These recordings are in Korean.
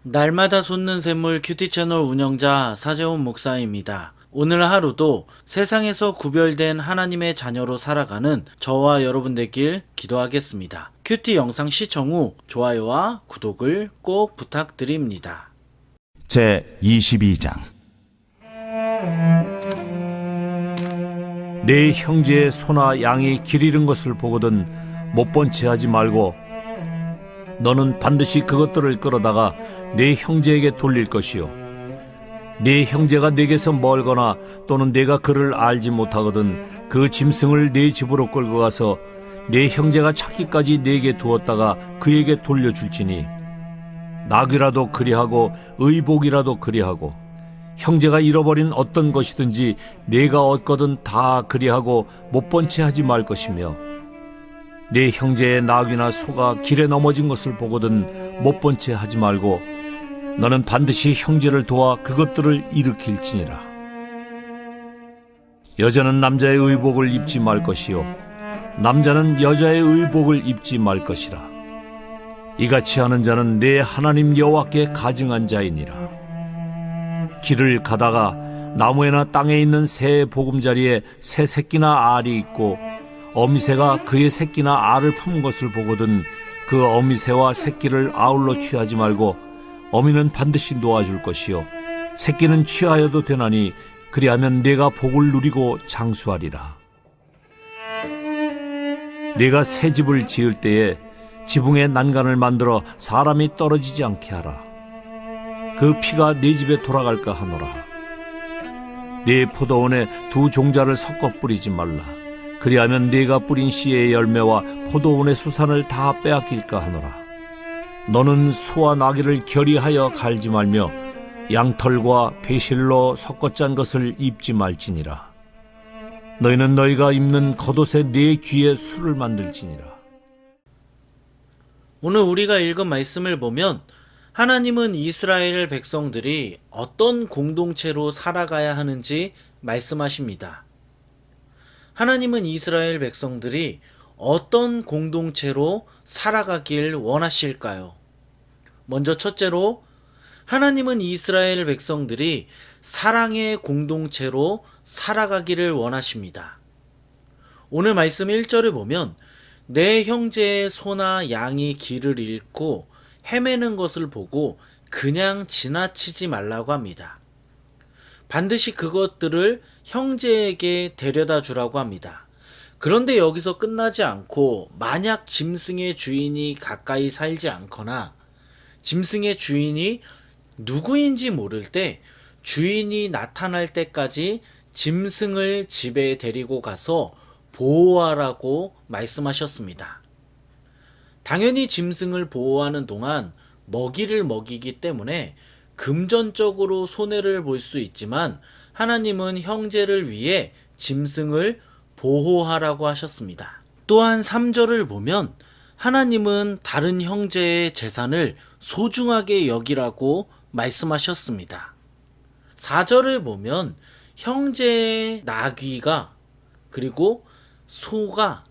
날마다 솟는 샘물 큐티 채널 운영자 사재훈 목사입니다. 오늘 하루도 세상에서 구별된 하나님의 자녀로 살아가는 저와 여러분 되길 기도하겠습니다. 큐티 영상 시청 후 좋아요와 구독을 꼭 부탁드립니다. 제 22장. 내 형제의 소나 양이 길 잃은 것을 보거든 못 본 채 하지 말고 너는 반드시 그것들을 끌어다가 내 형제에게 돌릴 것이요, 내 형제가 내게서 멀거나 또는 내가 그를 알지 못하거든 그 짐승을 내 집으로 끌고 가서 내 형제가 찾기까지 내게 두었다가 그에게 돌려줄지니, 낙이라도 그리하고 의복이라도 그리하고 형제가 잃어버린 어떤 것이든지 내가 얻거든 다 그리하고 못 본 채 하지 말 것이며, 내 형제의 낙이나 소가 길에 넘어진 것을 보거든 못 본 채 하지 말고 너는 반드시 형제를 도와 그것들을 일으킬지니라. 여자는 남자의 의복을 입지 말 것이요, 남자는 여자의 의복을 입지 말 것이라. 이같이 하는 자는 내 하나님 여호와께 가증한 자이니라. 길을 가다가 나무에나 땅에 있는 새 보금자리에 새 새끼나 알이 있고 어미새가 그의 새끼나 알을 품은 것을 보거든 그 어미새와 새끼를 아울러 취하지 말고 어미는 반드시 놓아줄 것이요, 새끼는 취하여도 되나니 그리하면 내가 복을 누리고 장수하리라. 내가 새 집을 지을 때에 지붕에 난간을 만들어 사람이 떨어지지 않게 하라. 그 피가 내 집에 돌아갈까 하노라. 내 포도원에 두 종자를 섞어 뿌리지 말라. 그리하면 네가 뿌린 씨의 열매와 포도원의 수산을 다 빼앗길까 하노라. 너는 소와 나귀를 결의하여 갈지 말며 양털과 배실로 섞어 짠 것을 입지 말지니라. 너희는 너희가 입는 겉옷에 네 귀에 술을 만들지니라. 오늘 우리가 읽은 말씀을 보면 하나님은 이스라엘 백성들이 어떤 공동체로 살아가야 하는지 말씀하십니다. 하나님은 이스라엘 백성들이 어떤 공동체로 살아가길 원하실까요? 먼저 첫째로, 하나님은 이스라엘 백성들이 사랑의 공동체로 살아가기를 원하십니다. 오늘 말씀 1절을 보면 내 형제의 소나 양이 길을 잃고 헤매는 것을 보고 그냥 지나치지 말라고 합니다. 반드시 그것들을 형제에게 데려다 주라고 합니다. 그런데 여기서 끝나지 않고 만약 짐승의 주인이 가까이 살지 않거나 짐승의 주인이 누구인지 모를 때 주인이 나타날 때까지 짐승을 집에 데리고 가서 보호하라고 말씀하셨습니다. 당연히 짐승을 보호하는 동안 먹이를 먹이기 때문에 금전적으로 손해를 볼 수 있지만 하나님은 형제를 위해 짐승을 보호하라고 하셨습니다. 또한 3절을 보면 하나님은 다른 형제의 재산을 소중하게 여기라고 말씀하셨습니다. 4절을 보면 형제의 나귀가 그리고 소가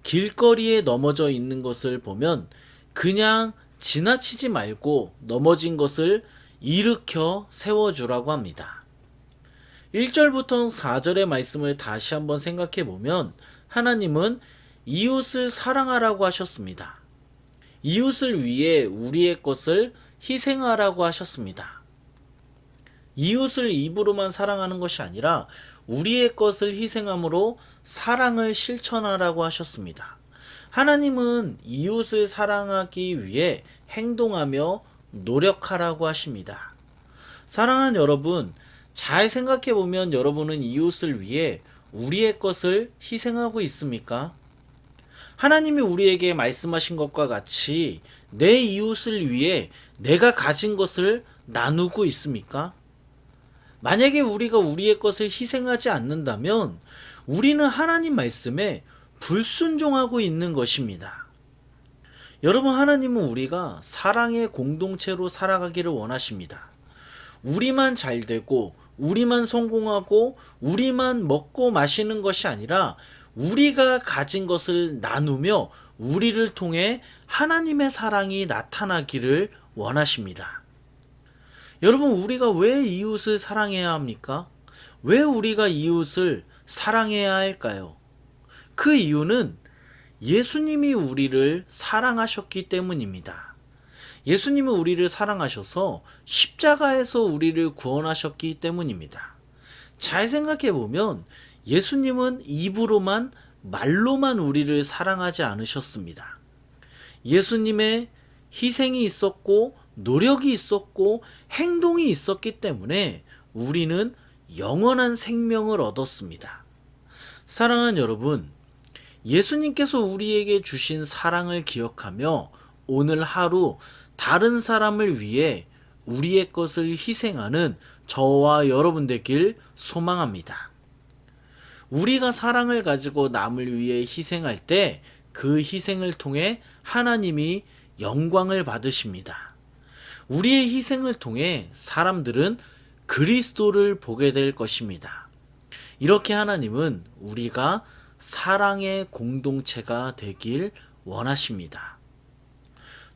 길거리에 넘어져 있는 것을 보면 그냥 지나치지 말고 넘어진 것을 일으켜 세워주라고 합니다. 1절부터 4절의 말씀을 다시 한번 생각해 보면 하나님은 이웃을 사랑하라고 하셨습니다. 이웃을 위해 우리의 것을 희생하라고 하셨습니다. 이웃을 입으로만 사랑하는 것이 아니라 우리의 것을 희생함으로 사랑을 실천하라고 하셨습니다. 하나님은 이웃을 사랑하기 위해 행동하며 노력하라고 하십니다. 사랑하는 여러분, 잘 생각해 보면 여러분은 이웃을 위해 우리의 것을 희생하고 있습니까? 하나님이 우리에게 말씀하신 것과 같이 내 이웃을 위해 내가 가진 것을 나누고 있습니까? 만약에 우리가 우리의 것을 희생하지 않는다면 우리는 하나님 말씀에 불순종하고 있는 것입니다. 여러분, 하나님은 우리가 사랑의 공동체로 살아가기를 원하십니다. 우리만 잘 되고 우리만 성공하고 우리만 먹고 마시는 것이 아니라 우리가 가진 것을 나누며 우리를 통해 하나님의 사랑이 나타나기를 원하십니다. 여러분, 우리가 왜 이웃을 사랑해야 합니까? 왜 우리가 이웃을 사랑해야 할까요? 그 이유는 예수님이 우리를 사랑하셨기 때문입니다. 예수님은 우리를 사랑하셔서 십자가에서 우리를 구원하셨기 때문입니다. 잘 생각해 보면 예수님은 입으로만, 말로만 우리를 사랑하지 않으셨습니다. 예수님의 희생이 있었고, 노력이 있었고, 행동이 있었기 때문에 우리는 영원한 생명을 얻었습니다. 사랑하는 여러분, 예수님께서 우리에게 주신 사랑을 기억하며 오늘 하루 다른 사람을 위해 우리의 것을 희생하는 저와 여러분 되길 소망합니다. 우리가 사랑을 가지고 남을 위해 희생할 때 그 희생을 통해 하나님이 영광을 받으십니다. 우리의 희생을 통해 사람들은 그리스도를 보게 될 것입니다. 이렇게 하나님은 우리가 사랑의 공동체가 되길 원하십니다.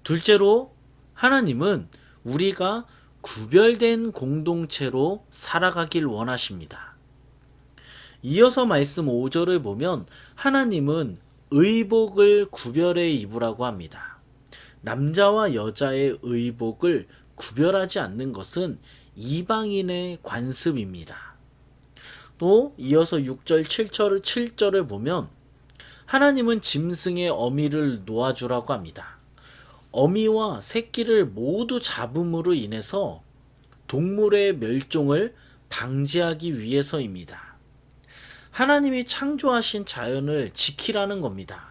둘째로, 하나님은 우리가 구별된 공동체로 살아가길 원하십니다. 이어서 말씀 5절을 보면 하나님은 의복을 구별해 입으라고 합니다. 남자와 여자의 의복을 구별하지 않는 것은 이방인의 관습입니다. 또 이어서 6절, 7절을 보면 하나님은 짐승의 어미를 놓아주라고 합니다. 어미와 새끼를 모두 잡음으로 인해서 동물의 멸종을 방지하기 위해서입니다. 하나님이 창조하신 자연을 지키라는 겁니다.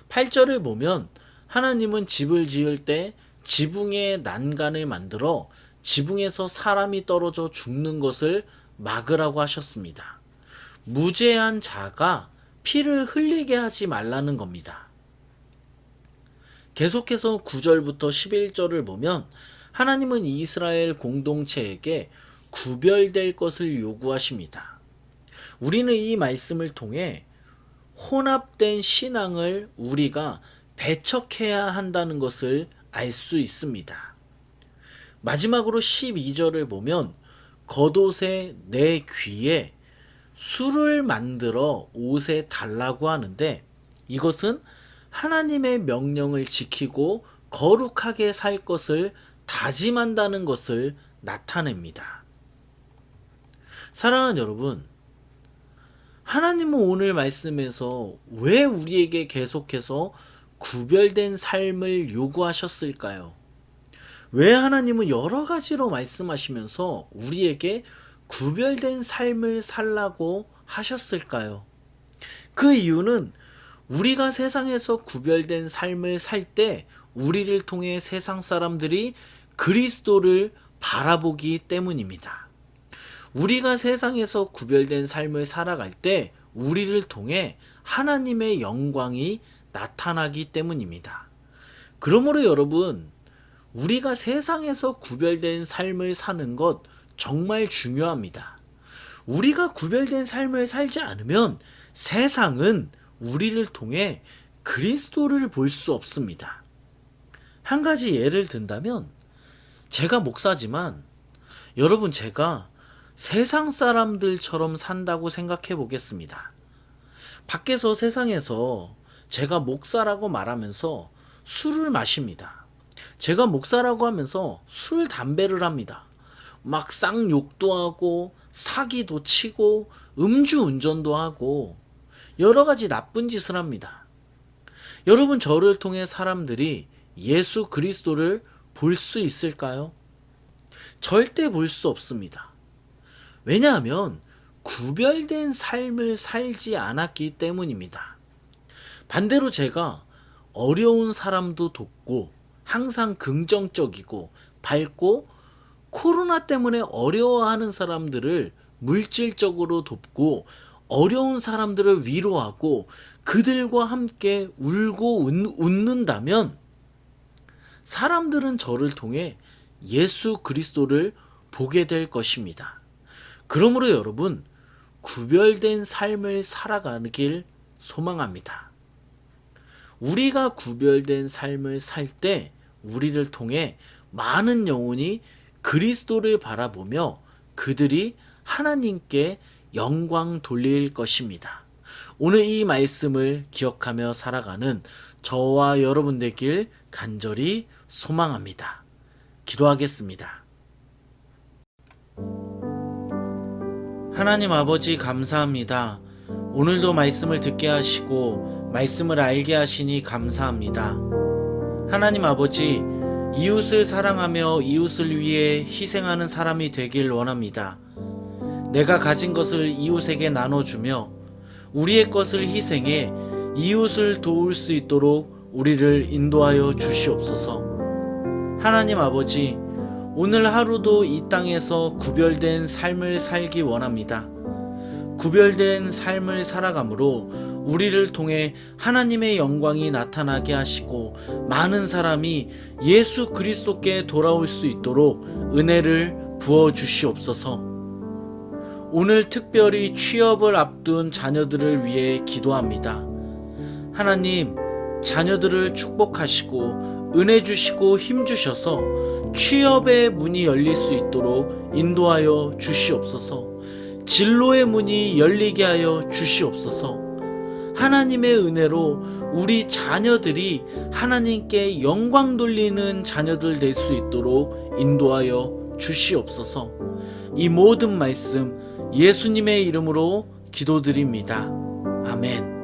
8절을 보면 하나님은 집을 지을 때 지붕에 난간을 만들어 지붕에서 사람이 떨어져 죽는 것을 막으라고 하셨습니다. 무죄한 자가 피를 흘리게 하지 말라는 겁니다. 계속해서 9절부터 11절을 보면 하나님은 이스라엘 공동체에게 구별될 것을 요구하십니다. 우리는 이 말씀을 통해 혼합된 신앙을 우리가 배척해야 한다는 것을 알 수 있습니다. 마지막으로 12절을 보면 겉옷에 내 귀에 술을 만들어 옷에 달라고 하는데, 이것은 하나님의 명령을 지키고 거룩하게 살 것을 다짐한다는 것을 나타냅니다. 사랑하는 여러분, 하나님은 오늘 말씀에서 왜 우리에게 계속해서 구별된 삶을 요구하셨을까요? 왜 하나님은 여러 가지로 말씀하시면서 우리에게 구별된 삶을 살라고 하셨을까요? 그 이유는 우리가 세상에서 구별된 삶을 살 때 우리를 통해 세상 사람들이 그리스도를 바라보기 때문입니다. 우리가 세상에서 구별된 삶을 살아갈 때 우리를 통해 하나님의 영광이 나타나기 때문입니다. 그러므로 여러분, 우리가 세상에서 구별된 삶을 사는 것 정말 중요합니다. 우리가 구별된 삶을 살지 않으면 세상은 우리를 통해 그리스도를 볼 수 없습니다. 한 가지 예를 든다면, 제가 목사지만 여러분, 제가 세상 사람들처럼 산다고 생각해 보겠습니다. 밖에서 세상에서 제가 목사라고 말하면서 술을 마십니다. 제가 목사라고 하면서 술, 담배를 합니다. 막 쌍욕도 하고 사기도 치고 음주운전도 하고 여러 가지 나쁜 짓을 합니다. 여러분, 저를 통해 사람들이 예수 그리스도를 볼 수 있을까요? 절대 볼 수 없습니다. 왜냐하면 구별된 삶을 살지 않았기 때문입니다. 반대로 제가 어려운 사람도 돕고 항상 긍정적이고 밝고 코로나 때문에 어려워하는 사람들을 물질적으로 돕고 어려운 사람들을 위로하고 그들과 함께 울고 웃는다면 사람들은 저를 통해 예수 그리스도를 보게 될 것입니다. 그러므로 여러분, 구별된 삶을 살아가길 소망합니다. 우리가 구별된 삶을 살 때 우리를 통해 많은 영혼이 그리스도를 바라보며 그들이 하나님께 영광 돌릴 것입니다. 오늘 이 말씀을 기억하며 살아가는 저와 여러분 되길 간절히 소망합니다. 기도하겠습니다. 하나님 아버지 감사합니다. 오늘도 말씀을 듣게 하시고 말씀을 알게 하시니 감사합니다. 하나님 아버지, 이웃을 사랑하며 이웃을 위해 희생하는 사람이 되길 원합니다. 내가 가진 것을 이웃에게 나눠주며 우리의 것을 희생해 이웃을 도울 수 있도록 우리를 인도하여 주시옵소서. 하나님 아버지, 오늘 하루도 이 땅에서 구별된 삶을 살기 원합니다. 구별된 삶을 살아감으로 우리를 통해 하나님의 영광이 나타나게 하시고 많은 사람이 예수 그리스도께 돌아올 수 있도록 은혜를 부어 주시옵소서. 오늘 특별히 취업을 앞둔 자녀들을 위해 기도합니다. 하나님, 자녀들을 축복하시고 은혜 주시고 힘 주셔서 취업의 문이 열릴 수 있도록 인도하여 주시옵소서. 진로의 문이 열리게 하여 주시옵소서. 하나님의 은혜로 우리 자녀들이 하나님께 영광 돌리는 자녀들 될 수 있도록 인도하여 주시옵소서. 이 모든 말씀 예수님의 이름으로 기도드립니다. 아멘.